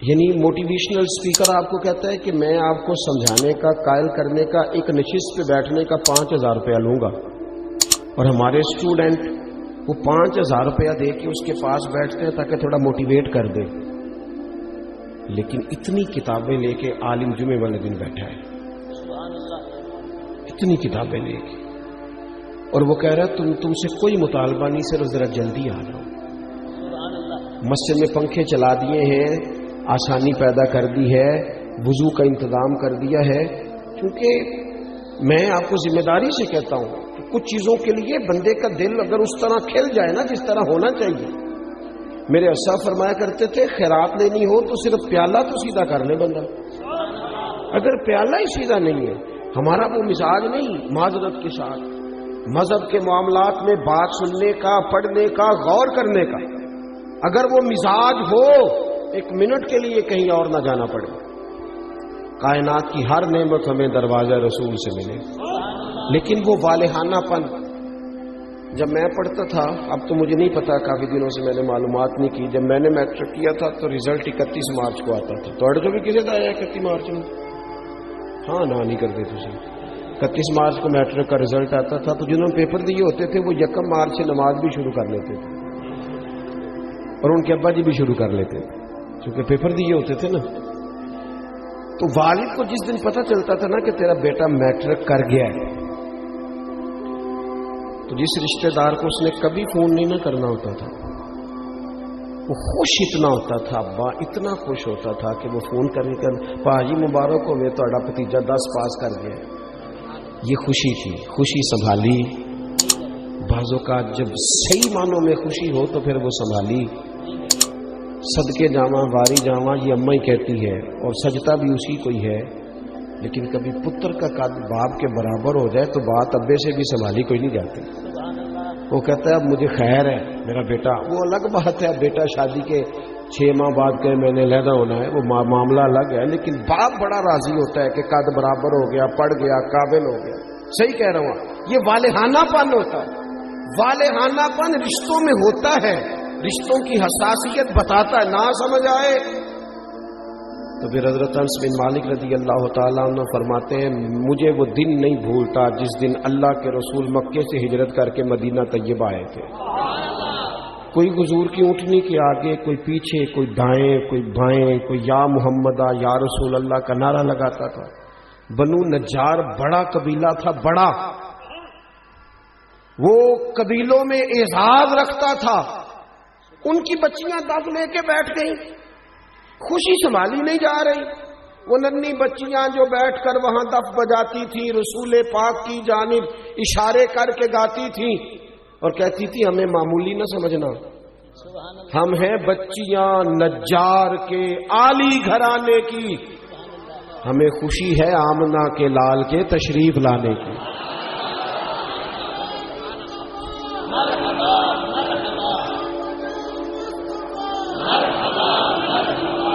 یعنی motivational speaker آپ کو کہتا ہے کہ میں آپ کو سمجھانے کا، قائل کرنے کا، ایک نشست پہ بیٹھنے کا 5,000 روپیہ لوں گا، اور ہمارے اسٹوڈنٹ وہ 5,000 روپیہ دے کے اس کے پاس بیٹھتے ہیں تاکہ تھوڑا موٹیویٹ کر دے، لیکن اتنی کتابیں لے کے عالم جمعے والے دن بیٹھا ہے، اتنی کتابیں لے کے، اور وہ کہہ رہا ہے تم سے کوئی مطالبہ نہیں، صرف ذرا جلدی آ جاؤ۔ مسجد میں پنکھے چلا دیے ہیں، آسانی پیدا کر دی ہے، وضو کا انتظام کر دیا ہے، کیونکہ میں آپ کو ذمہ داری سے کہتا ہوں کہ کچھ چیزوں کے لیے بندے کا دل اگر اس طرح کھل جائے نا جس طرح ہونا چاہیے۔ میرے اسا فرمایا کرتے تھے خیرات لینی ہو تو صرف پیالہ تو سیدھا کر لے بندہ، اگر پیالہ ہی سیدھا نہیں ہے، ہمارا وہ مزاج نہیں، معذرت کے ساتھ مذہب کے معاملات میں بات سننے کا، پڑھنے کا، غور کرنے کا، اگر وہ مزاج ہو ایک منٹ کے لیے کہیں اور نہ جانا پڑے، کائنات کی ہر نعمت ہمیں دروازہ رسول سے ملے۔ لیکن وہ والہانہ پن جب میں پڑھتا تھا، اب تو مجھے نہیں پتا، کافی دنوں سے میں نے معلومات نہیں کی، جب میں نے میٹرک کیا تھا تو رزلٹ 31 مارچ کو آتا تھا، تو جو بھی کسی کا آیا 31 مارچ میں، ہاں نہ نہیں کرتے تھے، 31 مارچ کو میٹرک کا رزلٹ آتا تھا، تو جنہوں نے پیپر دیے ہوتے تھے وہ 1 مارچ سے نماز بھی شروع کر لیتے تھے، اور ان کے ابا جی بھی شروع کر لیتے تھے کیونکہ پیپر دیے ہوتے تھے نا۔ تو والد کو جس دن پتہ چلتا تھا نا کہ تیرا بیٹا میٹرک کر گیا ہے، تو جس رشتہ دار کو اس نے کبھی فون نہیں نہ کرنا ہوتا تھا، وہ خوش اتنا ہوتا تھا، ابا اتنا خوش ہوتا تھا کہ وہ فون کرنے کا، پاجی مبارک ہو، تہاڈا بھتیجا 10 پاس کر گیا ہے۔ یہ خوشی تھی، خوشی سنبھالی، بعض اوقات جب صحیح معنوں میں خوشی ہو تو پھر وہ سنبھالی، صدقے جاواں واری جاواں یہ اماں ہی کہتی ہے، اور سجدہ بھی اسی کو ہی ہے، لیکن کبھی پتر کا قد باپ کے برابر ہو جائے تو بات ابے سے بھی سنبھالی کوئی نہیں جاتی۔ وہ کہتا ہے اب مجھے خیر ہے میرا بیٹا، وہ الگ بات ہے، بیٹا شادی کے 6 ماہ بعد کہ میں نے علیحدہ ہونا ہے، وہ معاملہ الگ ہے، لیکن باپ بڑا راضی ہوتا ہے کہ قد برابر ہو گیا، پڑھ گیا، قابل ہو گیا۔ صحیح کہہ رہا ہوں، یہ والہانہ پن ہوتا ہے، والہانہ پن رشتوں میں ہوتا ہے، رشتوں کی حساسیت بتاتا ہے، نہ سمجھ آئے تو پھر حضرت انس بن مالک رضی اللہ تعالیٰ عنہ فرماتے ہیں مجھے وہ دن نہیں بھولتا جس دن اللہ کے رسول مکے سے ہجرت کر کے مدینہ طیبہ آئے تھے۔ کوئی حضور کی اونٹنی کے آگے، کوئی پیچھے، کوئی دائیں، کوئی بائیں، کوئی یا محمدہ یا رسول اللہ کا نعرہ لگاتا تھا۔ بنو نجار بڑا قبیلہ تھا، بڑا، وہ قبیلوں میں اعزاز رکھتا تھا، ان کی بچیاں دف لے کے بیٹھ گئیں، خوشی سنبھالی نہیں جا رہی، وہ ننھی بچیاں جو بیٹھ کر وہاں دف بجاتی تھی، رسول پاک کی جانب اشارے کر کے گاتی تھی اور کہتی تھی ہمیں معمولی نہ سمجھنا، ہم ہیں بچیاں نجار کے عالی گھرانے کی، ہمیں خوشی ہے آمنہ کے لال کے تشریف لانے کی۔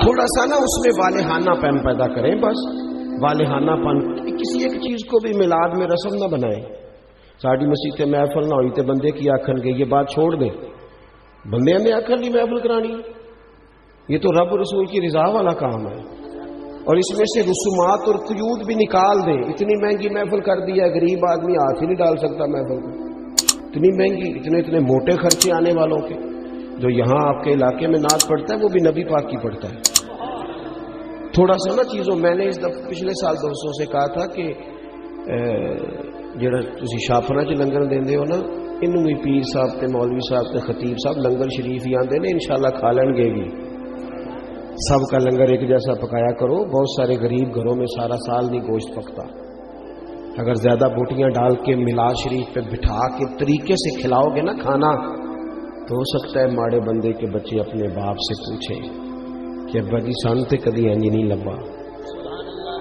تھوڑا سا نا اس میں والہانہ پن پیدا کریں، بس والہانہ پن، کسی ایک چیز کو بھی میلاد میں رسم نہ بنائیں۔ ساڑی مسیح محفل نہ ہوئی تے بندے کی آکھن گے، یہ بات چھوڑ دیں، بندے نے آکھن کی محفل کرانی، یہ تو رب رسول کی رضا والا کام ہے، اور اس میں سے رسومات اور قیود بھی نکال دیں۔ اتنی مہنگی محفل کر دی ہے، غریب آدمی ہاتھ ہی نہیں ڈال سکتا محفل کو، اتنی مہنگی، اتنے موٹے خرچے آنے والوں کے۔ جو یہاں آپ کے علاقے میں نعت پڑھتا ہے وہ بھی نبی پاک کی پڑھتا ہے۔ تھوڑا سا نا چیزوں، میں نے اس دفعہ پچھلے سال دوستوں سے کہا تھا کہ جڑا تسی شاپنا چ لنگر دیندے ہو نا، انہوں بھی پیر صاحب تے مولوی صاحب تے خطیب صاحب لنگر شریف ہی آندے نے، انشاءاللہ کھا لیں گے بھی، سب کا لنگر ایک جیسا پکایا کرو، بہت سارے غریب گھروں میں سارا سال نہیں گوشت پکتا، اگر زیادہ بوٹیاں ڈال کے میلاد شریف پہ بٹھا کے طریقے سے کھلاؤ گے نا کھانا، تو ہو سکتا ہے ماڑے بندے کے بچے اپنے باپ سے پوچھیں کہ ابا جی سان تے کدی انج نہیں لبا،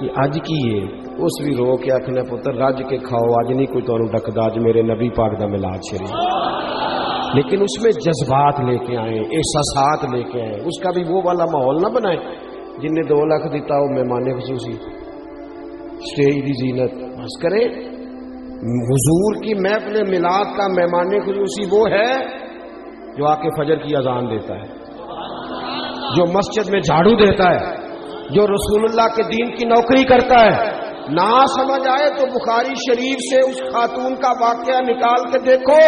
یہ اج کی ہے، اس بھی رو کے آخنا پتر رج کے کھاؤ، اج نہیں کوئی تمہیں ڈکدا، اج میرے نبی پاک دا میلاد شریف، لیکن اس میں جذبات لے کے آئیں، احساسات لے کے آئیں، اس کا بھی وہ والا ماحول نہ بنائیں جن نے 2 لاکھ دیتا ہو مہمان خصوصی، اسٹیج کی زینت بس کریں۔ حضور کی محفل میلاد کا مہمان خصوصی وہ ہے جو آ کے فجر کی اذان دیتا ہے، جو مسجد میں جھاڑو دیتا ہے، جو رسول اللہ کے دین کی نوکری کرتا ہے، نہ سمجھ آئے تو بخاری شریف سے اس خاتون کا واقعہ نکال کے دیکھو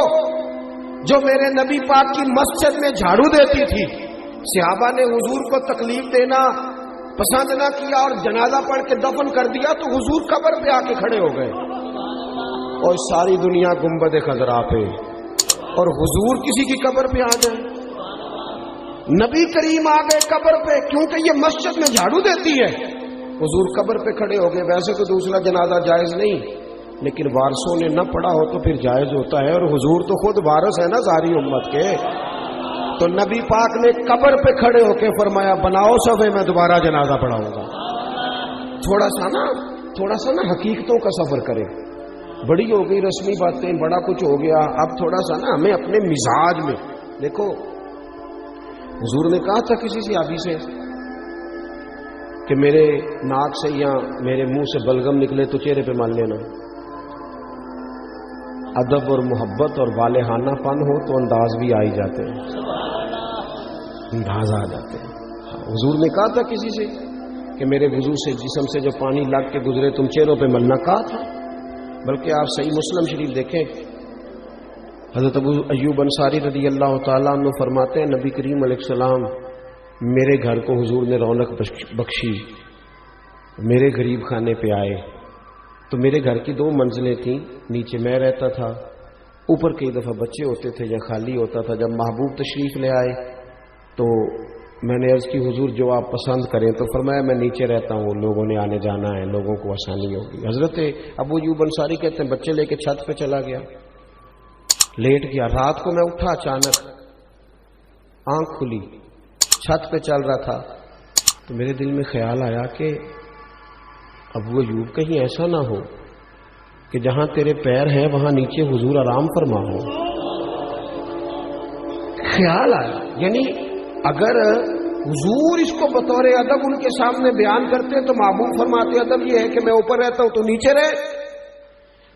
جو میرے نبی پاک کی مسجد میں جھاڑو دیتی تھی۔ صحابہ نے حضور کو تکلیف دینا پسند نہ کیا اور جنازہ پڑھ کے دفن کر دیا تو حضور قبر پہ آ کے کھڑے ہو گئے، اور ساری دنیا گنبد خضرا پہ، اور حضور کسی کی قبر پہ آ جائے، نبی کریم آ گئے قبر پہ، کیونکہ یہ مسجد میں جھاڑو دیتی ہے، حضور قبر پہ کھڑے ہو گئے۔ ویسے تو دوسرا جنازہ جائز نہیں، لیکن وارثوں نے نہ پڑھا ہو تو پھر جائز ہوتا ہے، اور حضور تو خود وارث ہے نا ساری امت کے۔ تو نبی پاک نے قبر پہ کھڑے ہو کے فرمایا بناؤ صفے، میں دوبارہ جنازہ پڑھاؤں گا۔ تھوڑا سا نا حقیقتوں کا سفر کرے۔ بڑی ہو گئی رسمی باتیں، بڑا کچھ ہو گیا، اب تھوڑا سا نا ہمیں اپنے مزاج میں دیکھو۔ حضور نے کہا تھا کسی صحابی سے کہ میرے ناک سے یا میرے منہ سے بلغم نکلے تو چہرے پہ مان لینا، ادب اور محبت اور والہانہ پن ہو تو انداز بھی آ ہی جاتے ہیں، انداز آ جاتے ہیں۔ حضور نے کہا تھا کسی سے کہ میرے وضو سے جسم سے جو پانی لگ کے گزرے تم چہروں پہ ملنا، کہا تھا۔ بلکہ آپ صحیح مسلم شریف دیکھیں، حضرت ابو ایوب انصاری رضی اللہ تعالیٰ عنہ فرماتے ہیں نبی کریم علیہ السلام میرے گھر کو حضور نے رونق بخشی، میرے غریب خانے پہ آئے تو میرے گھر کی 2 منزلیں تھیں، نیچے میں رہتا تھا، اوپر کئی دفعہ بچے ہوتے تھے یا خالی ہوتا تھا۔ جب محبوب تشریف لے آئے تو میں نے عرض کی حضور جو آپ پسند کریں، تو فرمایا میں نیچے رہتا ہوں، لوگوں نے آنے جانا ہے، لوگوں کو آسانی ہوگی۔ حضرت ابو ایوب انصاری کہتے ہیں بچے لے کے چھت پہ چلا گیا، لیٹ گیا۔ رات کو میں اٹھا، اچانک آنکھ کھلی، چھت پہ چل رہا تھا تو میرے دل میں خیال آیا کہ ابو ایوب کہیں ایسا نہ ہو کہ جہاں تیرے پیر ہیں وہاں نیچے حضور آرام فرما ہو۔ خیال آیا، یعنی اگر حضور اس کو بطور ادب ان کے سامنے بیان کرتے تو محبوب فرماتے ادب یہ ہے کہ میں اوپر رہتا ہوں تو نیچے رہے،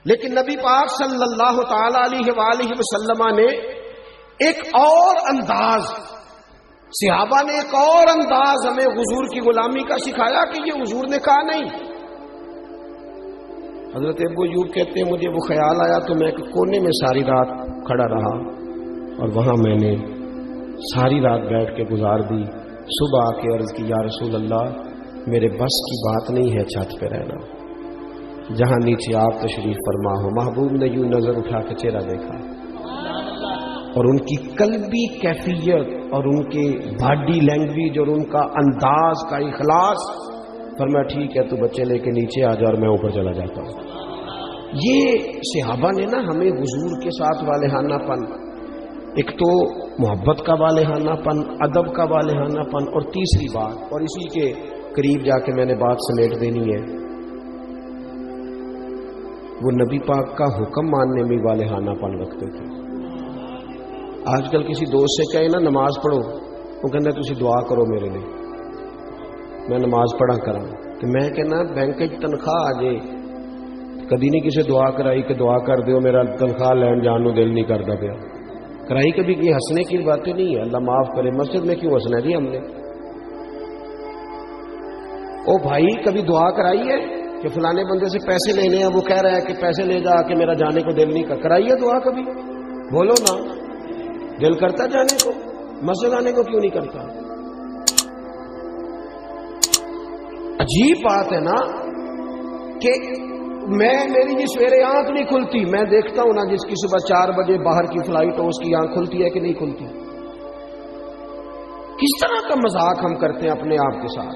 لیکن نبی پاک صلی اللہ تعالی علیہ وآلہ وسلم نے ایک اور انداز، صحابہ نے ایک اور انداز ہمیں حضور کی غلامی کا سکھایا کہ یہ حضور نے کہا نہیں۔ حضرت ابو ایوب کہتے ہیں مجھے وہ خیال آیا تو میں ایک کونے میں ساری رات کھڑا رہا، اور وہاں میں نے ساری رات بیٹھ کے گزار دی۔ صبح آ کے عرض کی یا رسول اللہ میرے بس کی بات نہیں ہے چھت پہ رہنا، جہاں نیچے آپ تشریف فرما ہو۔ محبوب نے یوں نظر اٹھا کے چہرہ دیکھا اور ان کی قلبی کیفیت اور ان کے باڈی لینگویج اور ان کا انداز کا اخلاص، فرمایا ٹھیک ہے تو بچے لے کے نیچے آ جا اور میں اوپر چلا جاتا ہوں۔ یہ صحابہ نے نا ہمیں حضور کے ساتھ والہانہ پن، ایک تو محبت کا والہانہ پن، ادب کا والہانہ پن، اور تیسری بات، اور اسی کے قریب جا کے میں نے بات سمیٹ دینی ہے، وہ نبی پاک کا حکم ماننے میں والہانہ پن رکھتے تھے۔ آج کل کسی دوست سے کہے نا نماز پڑھو، وہ کہنا تسی دعا کرو میرے لیے، میں نماز پڑھا کرا کہ میں کہنا بینک تنخواہ آ جائے کدی نہیں کسی دعا کرائی کہ دعا کر دیو میرا تنخواہ لین جان دل نہیں کرتا پیا، کرائی کبھی یہ ہنسنے کی باتیں نہیں ہے، اللہ معاف کرے۔ مسجد میں کیوں ہنسنا ہے ہم نے؟ او بھائی کبھی دعا کرائی ہے کہ فلانے بندے سے پیسے لینے ہیں، وہ کہہ رہا ہے کہ پیسے لے جا کہ میرا جانے کو دل نہیں کر، کرائیے دعا کبھی، بولو نا، دل کرتا جانے کو، مسجد آنے کو کیوں نہیں کرتا؟ عجیب بات ہے نا کہ میری جس سویرے آنکھ نہیں کھلتی، میں دیکھتا ہوں نا جس کی صبح 4 بجے باہر کی فلائٹ ہو اس کی آنکھ کھلتی ہے کہ نہیں کھلتی؟ کس طرح کا مذاق ہم کرتے ہیں اپنے آپ کے ساتھ،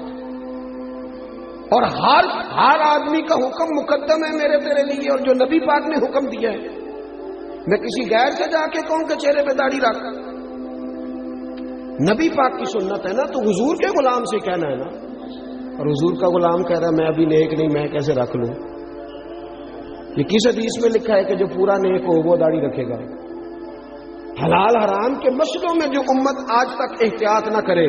اور ہر آدمی کا حکم مقدم ہے میرے تیرے لیے، اور جو نبی پاک نے حکم دیا ہے میں کسی غیر سے جا کے کہوں کہ چہرے پہ داڑھی رکھ، نبی پاک کی سنت ہے نا، تو حضور کے غلام سے کہنا ہے نا، اور حضور کا غلام کہہ رہا ہے میں ابھی نیک نہیں، میں کیسے رکھ لوں؟ یہ کس حدیث میں لکھا ہے کہ جو پورا نیک ہو وہ داڑھی رکھے گا؟ حلال حرام کے مسئلوں میں جو امت آج تک احتیاط نہ کرے،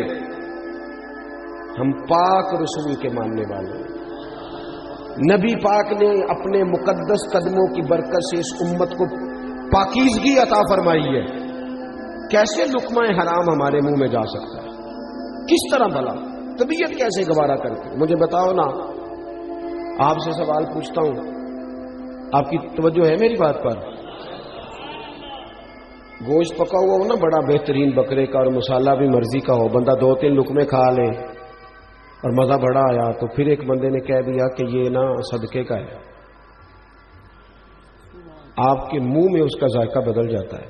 ہم پاک رسول کے ماننے والے ہیں، نبی پاک نے اپنے مقدس قدموں کی برکت سے اس امت کو پاکیزگی عطا فرمائی ہے، کیسے لقمہ حرام ہمارے منہ میں جا سکتا ہے؟ کس طرح بھلا طبیعت کیسے گوارا کرتی؟ مجھے بتاؤ نا، آپ سے سوال پوچھتا ہوں، آپ کی توجہ ہے میری بات پر؟ گوشت پکا ہوا ہو نا بڑا بہترین بکرے کا اور مسالہ بھی مرضی کا ہو، بندہ 2-3 لقمے کھا لے اور مزہ بڑا آیا، تو پھر ایک بندے نے کہہ دیا کہ یہ نا صدقے کا ہے، آپ کے منہ میں اس کا ذائقہ بدل جاتا ہے.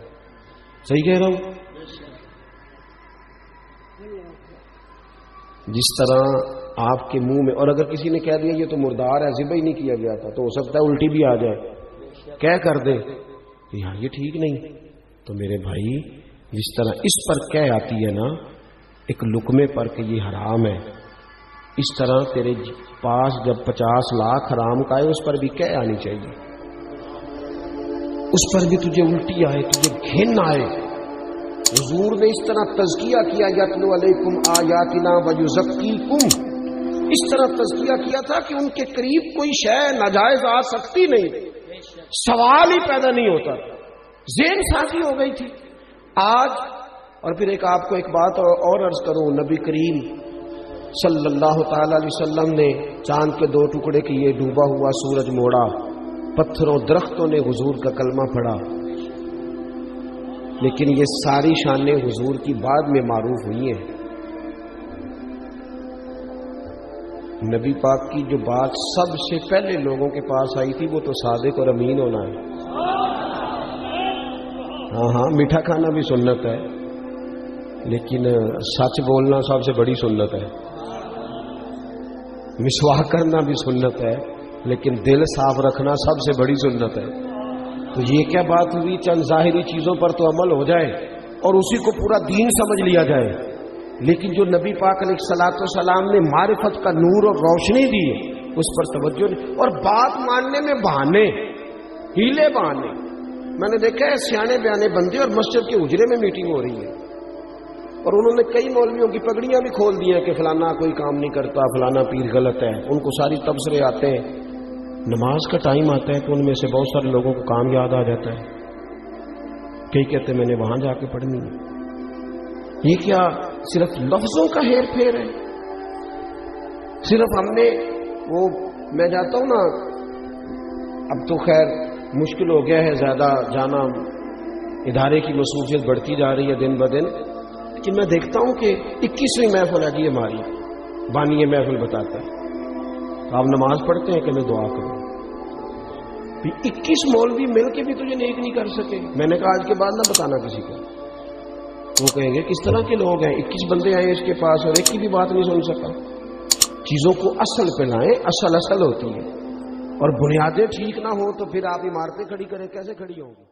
صحیح کہہ رہا ہوں؟ جس طرح آپ کے منہ میں، اور اگر کسی نے کہہ دیا یہ تو مردار ہے، ذبح ہی نہیں کیا گیا تھا، تو ہو سکتا ہے الٹی بھی آ جائے، کیا کر دے یہاں یہ ٹھیک نہیں. تو میرے بھائی جس طرح اس پر کہہ آتی ہے نا ایک لقمے پر کہ یہ حرام ہے، اس طرح تیرے پاس جب 50 لاکھ حرام کا ہے اس پر بھی کہہ آنی چاہیے، اس پر بھی تجھے الٹی آئے، تجھے گھن آئے. حضور نے اس طرح تزکیہ کیا، یتلو علیکم آیاتنا ویزکیکم، اس طرح تزکیہ کیا تھا کہ ان کے قریب کوئی شے ناجائز آ سکتی نہیں، سوال ہی پیدا نہیں ہوتا، ذہن سازی ہو گئی تھی. آج اور پھر آپ کو ایک بات اور عرض کروں، نبی کریم صلی اللہ تعالی علیہ وسلم نے چاند کے 2 ٹکڑے کیے، ڈوبا ہوا سورج موڑا، پتھروں درختوں نے حضور کا کلمہ پڑھا، لیکن یہ ساری شانیں حضور کی بعد میں معروف ہوئی ہیں. نبی پاک کی جو بات سب سے پہلے لوگوں کے پاس آئی تھی وہ تو صادق اور امین ہونا ہے. ہاں میٹھا کھانا بھی سنت ہے، لیکن سچ بولنا سب سے بڑی سنت ہے. مسواک کرنا بھی سنت ہے، لیکن دل صاف رکھنا سب سے بڑی سنت ہے. تو یہ کیا بات ہوئی، چند ظاہری چیزوں پر تو عمل ہو جائے اور اسی کو پورا دین سمجھ لیا جائے، لیکن جو نبی پاک علیہ الصلوۃ والسلام نے معرفت کا نور اور روشنی دی اس پر توجہ نہیں. اور بات ماننے میں بہانے، ہیلے بہانے. میں نے دیکھا ہے سیانے بیانے بندے اور مسجد کے اجرے میں میٹنگ ہو رہی ہے، اور انہوں نے کئی مولویوں کی پگڑیاں بھی کھول دی ہیں کہ فلانا کوئی کام نہیں کرتا، فلانا پیر غلط ہے. ان کو ساری تبصرے آتے ہیں، نماز کا ٹائم آتا ہے تو ان میں سے بہت سارے لوگوں کو کام یاد آ جاتا ہے، کئی کہتے میں نے وہاں جا کے پڑھنی ہے. یہ کیا صرف لفظوں کا ہیر پھیر ہے؟ صرف ہم نے وہ، میں جاتا ہوں نا، اب تو خیر مشکل ہو گیا ہے زیادہ جانا، ادارے کی مصروفیت بڑھتی جا رہی ہے دن بدن، کہ میں دیکھتا ہوں کہ 21ویں محفل ہے جی ہماری، بانی محفل بتاتا ہے آپ نماز پڑھتے ہیں کہ میں دعا کروں. 21 مولوی مل کے بھی تجھے نیک نہیں کر سکے. میں نے کہا آج کے بعد نہ بتانا کسی کو، وہ کہیں گے کس طرح کے لوگ ہیں، 21 بندے آئے اس کے پاس اور ایک کی بھی بات نہیں سن سکا. چیزوں کو اصل پہ لائیں، اصل ہوتی ہے، اور بنیادیں ٹھیک نہ ہو تو پھر آپ عمارتیں کھڑی کریں، کیسے کھڑی ہوں گی؟